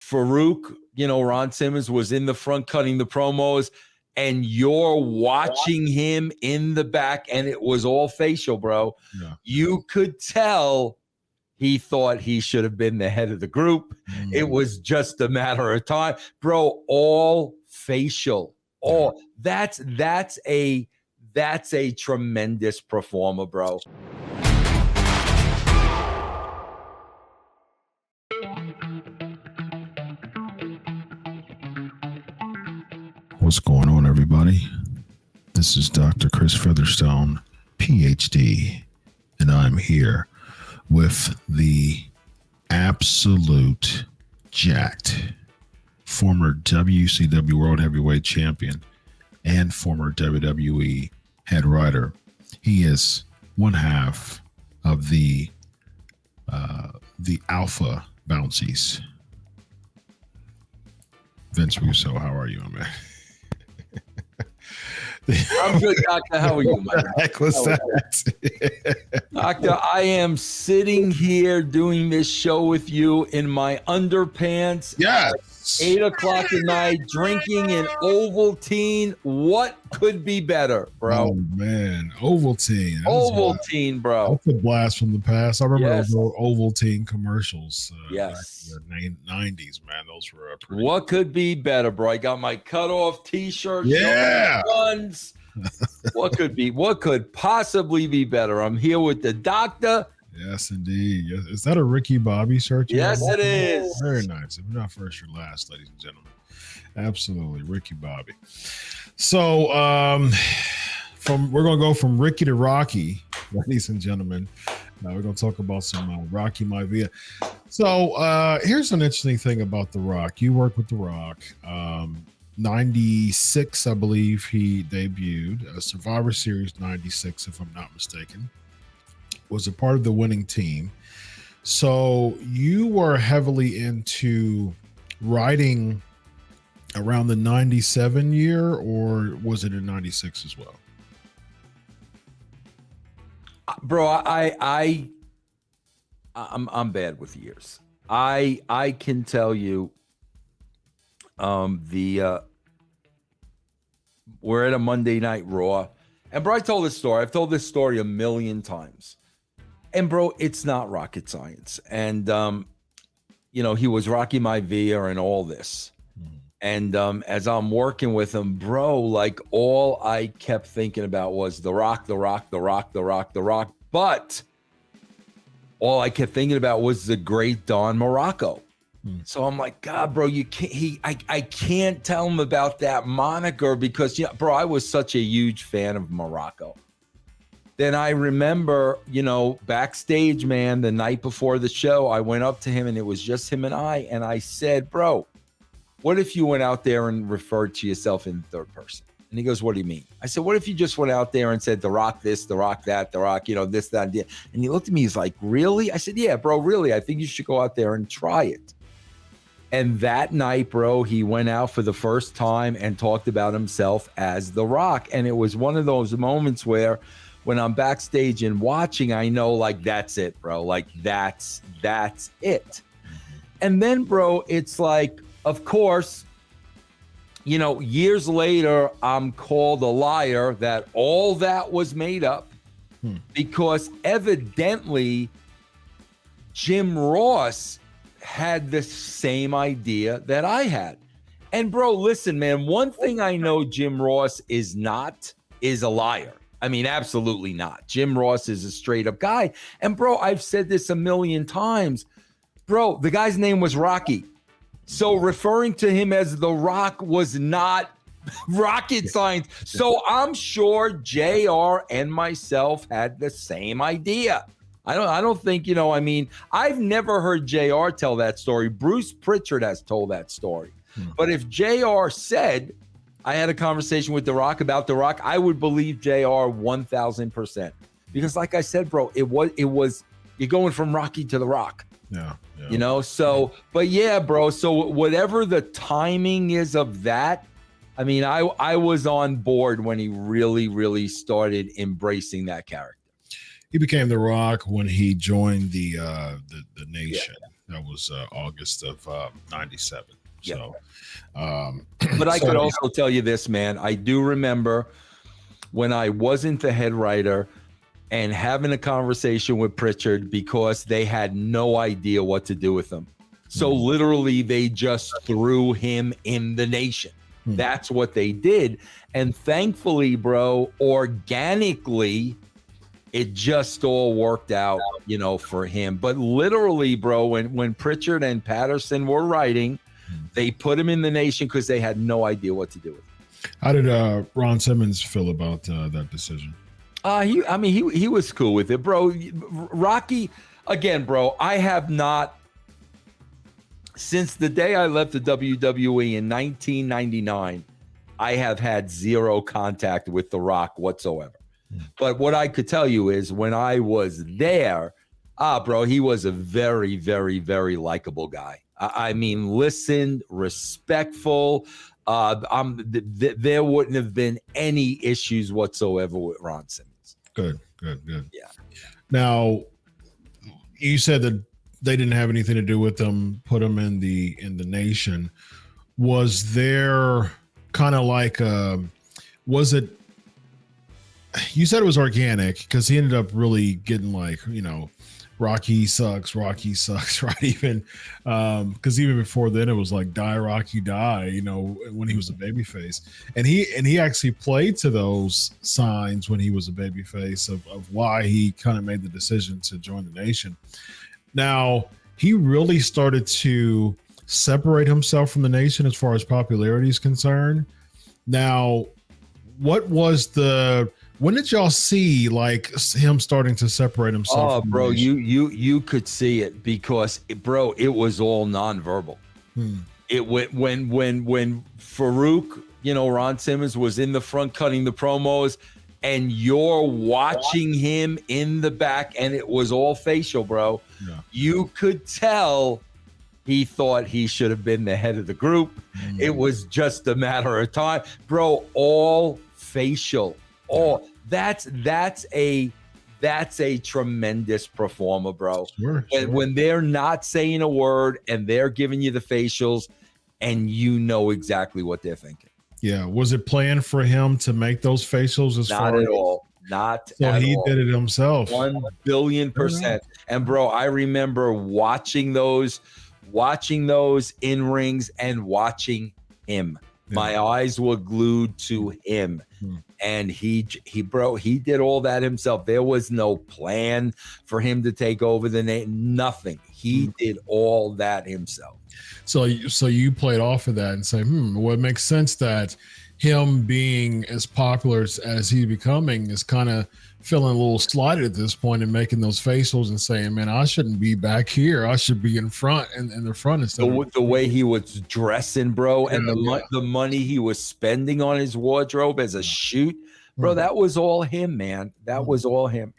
Farouk, Ron Simmons was in the front cutting the promos, and you're watching him in the back, and it was all facial, bro. Yeah. You could tell he thought he should have been the head of the group. It was just a matter of time, bro. All facial. All that's a tremendous performer, bro. What's going on, everybody? This is Dr. Chris Featherstone, PhD, and I'm here with the absolute jacked former WCW World Heavyweight Champion and former WWE head writer. He is one half of the Alpha Bouncies. Vince Russo, how are you, man? I'm good, Doctor. How are you, man? Heck was that? Doctor, I am sitting here doing this show with you in my underpants. Yes. 8 o'clock at night, drinking an Ovaltine. What could be better, bro? Oh, man. Ovaltine. Ovaltine, bro. That's a blast from the past. I remember those Ovaltine commercials. Yes. Back in the 90s, man. Those were pretty. What could be better, bro? I got my cutoff T-shirt. Yeah. Guns. What could possibly be better? I'm here with the doctor. Yes, indeed. Yes. Is that a Ricky Bobby shirt? Yes, it is. Very nice. If not first, you're last, ladies and gentlemen. Absolutely, Ricky Bobby. So, we're gonna go from Ricky to Rocky, ladies and gentlemen. Now we're gonna talk about some Rocky Maivia. So, here's an interesting thing about The Rock. You work with The Rock. 96, I believe he debuted. Survivor Series 96, if I'm not mistaken. Was a part of the winning team. So you were heavily into writing around the 97 year, or was it in 96 as well? Bro, I'm bad with years. I can tell you we're at a Monday Night Raw, and bro, I told this story. I've told this story a million times. And bro, it's not rocket science. And he was Rocky Maivia and all this. And as I'm working with him, bro, like all I kept thinking about was The Rock, The Rock, The Rock, The Rock, The Rock. But all I kept thinking about was the great Don Morocco. So I'm like, God, bro, you can't. I can't tell him about that moniker because, bro, I was such a huge fan of Morocco. Then I remember, backstage, man, the night before the show, I went up to him and it was just him and I said, bro, what if you went out there and referred to yourself in third person? And he goes, what do you mean? I said, what if you just went out there and said, The Rock this, The Rock that, The Rock, this, that, that. And he looked at me, he's like, really? I said, yeah, bro, really? I think you should go out there and try it. And that night, bro, he went out for the first time and talked about himself as The Rock. And it was one of those moments where when I'm backstage and watching, I know, like, that's it, bro. Like, that's it. And then, bro, it's like, of course, years later, I'm called a liar that all that was made up because evidently Jim Ross had the same idea that I had. And, bro, listen, man, one thing I know Jim Ross is a liar. I mean, absolutely not. Jim Ross is a straight up guy. And bro, I've said this a million times. Bro, the guy's name was Rocky. So referring to him as The Rock was not rocket science. So I'm sure JR and myself had the same idea. I don't think, I've never heard JR tell that story. Bruce Pritchard has told that story. But if JR said, I had a conversation with The Rock about The Rock, I would believe JR 1,000%. Because like I said, bro, it was you're going from Rocky to The Rock. Yeah. So, but yeah, bro. So whatever the timing is of that, I mean, I was on board when he really, really started embracing that character. He became The Rock when he joined the Nation. That was August of '97. Yeah. So, but I could also tell you this, man. I do remember when I wasn't the head writer and having a conversation with Pritchard because they had no idea what to do with him. So literally, they just threw him in the Nation. That's what they did. And thankfully, bro, organically, it just all worked out, you know, for him. But literally, bro, when Pritchard and Patterson were writing, they put him in the Nation because they had no idea what to do with him. How did Ron Simmons feel about that decision? He was cool with it, bro. Rocky, again, bro, I have not, since the day I left the WWE in 1999, I have had zero contact with The Rock whatsoever. But what I could tell you is when I was there, bro, he was a very, very, very likable guy. I mean, listened, respectful. There wouldn't have been any issues whatsoever with Ron Simmons. Good. Yeah. Now, you said that they didn't have anything to do with them, put them in the Nation. Was there kind of like was it, you said it was organic because he ended up really getting like, you know, Rocky sucks, right? Even because even before then it was like die Rocky die, you know, when he was a babyface. And he actually played to those signs when he was a babyface of why he kind of made the decision to join the Nation. Now, he really started to separate himself from the Nation as far as popularity is concerned. Now, when did y'all see like him starting to separate himself? Oh, bro, you could see it because, bro, it was all nonverbal. It went when Farouk, you know, Ron Simmons was in the front cutting the promos, and you're watching him in the back, and it was all facial, bro. Yeah. You could tell he thought he should have been the head of the group. It was just a matter of time, bro. All facial. That's a tremendous performer, bro. Sure. When they're not saying a word and they're giving you the facials, and you know exactly what they're thinking. Yeah. Was it planned for him to make those facials? Not at all. Not so at he all. did it himself. 1 billion%. And bro, I remember watching those in rings and watching him. Yeah. My eyes were glued to him. And he did all that himself. There was no plan for him to take over the name. Nothing. He did all that himself. So you played off of that and say, well, it makes sense that him being as popular as he's becoming is kind of feeling a little slighted at this point and making those facials and saying, man, I shouldn't be back here. I should be in front and in the front instead of the way he was dressing, bro, and the money he was spending on his wardrobe as a shoot, bro, that was all him, man. That was all him.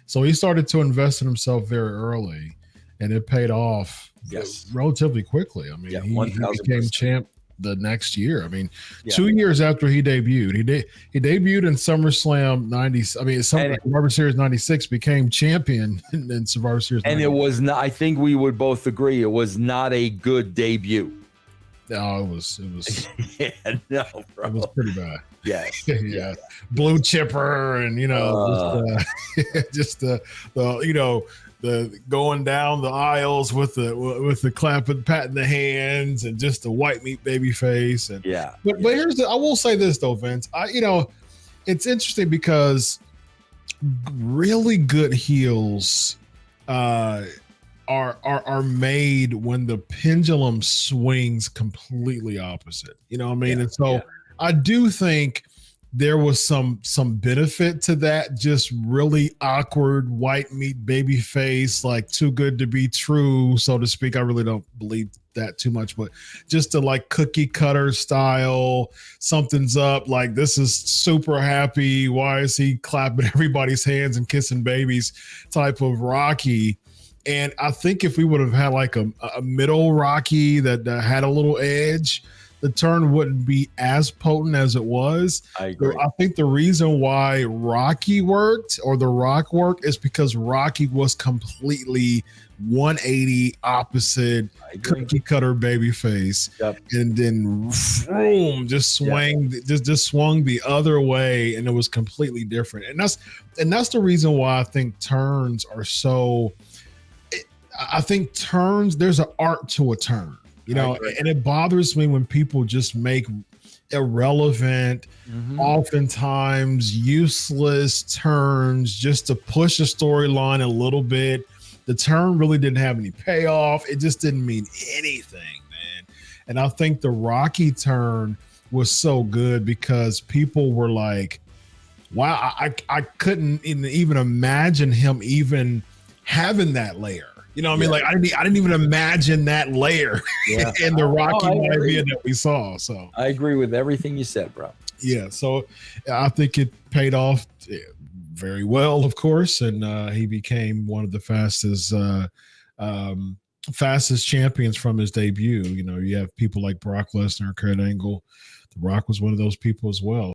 So he started to invest in himself very early, and it paid off relatively quickly. I mean, he became champ the next year. I mean, 2 years after he debuted, he debuted in SummerSlam 90. I mean, Survivor Series 96, became champion in Survivor Series. And 90. it was not, I think we would both agree, it was not a good debut. No, it was. Yeah, no, bro. It was pretty bad. Yes. Yeah. Blue chipper and, you know, just the you know, the going down the aisles with the clapping, patting the hands, and just the white meat baby face. And but here's I will say this though, Vince. It's interesting because really good heels are made when the pendulum swings completely opposite. You know what I mean? And so I do think there was some benefit to that. Just really awkward white meat baby face, like too good to be true, so to speak. I really don't believe that too much, but just the like cookie cutter style, something's up, like this is super happy, why is he clapping everybody's hands and kissing babies type of Rocky. And I think if we would have had like a middle Rocky that had a little edge, the turn wouldn't be as potent as it was. I agree. I think the reason why Rocky worked or The Rock worked is because Rocky was completely 180 opposite cookie cutter babyface, and then boom, just swung the other way, and it was completely different. And that's the reason why I think turns are so. I think turns, there's an art to a turn, you know, and it bothers me when people just make irrelevant, oftentimes useless turns just to push a storyline a little bit. The turn really didn't have any payoff. It just didn't mean anything, man. And I think the Rocky turn was so good because people were like, wow, I couldn't even imagine him even having that layer. You know what I mean? Like I didn't even imagine that layer in the Rocky idea that we saw. So I agree with everything you said, bro. Yeah. So I think it paid off very well, of course. And he became one of the fastest champions from his debut. You know, you have people like Brock Lesnar, Kurt Angle. The Rock was one of those people as well.